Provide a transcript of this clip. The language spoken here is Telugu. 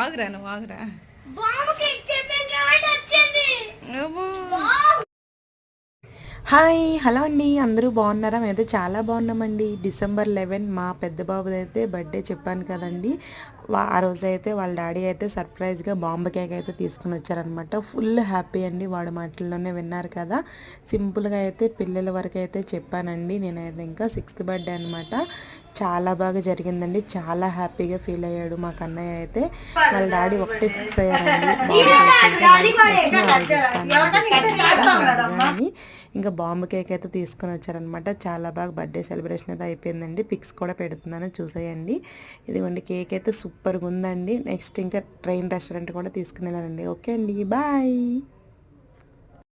ఆగురా నువ్వు ఆగురా. హాయ్ హలో అండి, అందరూ బాగున్నారా? మేమైతే చాలా బాగున్నామండి. December 11 మా పెద్ద బాబుది అయితే బర్త్డే చెప్పాను కదండి. ఆ రోజు అయితే వాళ్ళ డాడీ అయితే సర్ప్రైజ్గా బాంబు కేక్ అయితే తీసుకుని వచ్చారనమాట. ఫుల్ హ్యాపీ అండి, వాడి మాటల్లోనే విన్నారు కదా. సింపుల్గా అయితే పిల్లల వరకు అయితే చెప్పానండి. నేనైతే ఇంకా 6th బర్త్డే అనమాట. చాలా బాగా జరిగిందండి, చాలా హ్యాపీగా ఫీల్ అయ్యాడు మా కన్నయ్య అయితే. వాళ్ళ డాడీ ఒకటే ఫిక్స్ అయ్యారండి, ఇంకా బాంబు కేక్ అయితే తీసుకొని వచ్చారనమాట. చాలా బాగా బర్త్డే సెలబ్రేషన్ అయితే అయిపోయిందండి. పిక్స్ కూడా పెడుతున్నాను చూసేయండి. ఇదిగోండి కేక్ అయితే సూపర్గా ఉందండి. నెక్స్ట్ ఇంకా ట్రైన్ రెస్టారెంట్ కూడా తీసుకుని వెళ్ళాలండి. ఓకే అండి, బాయ్.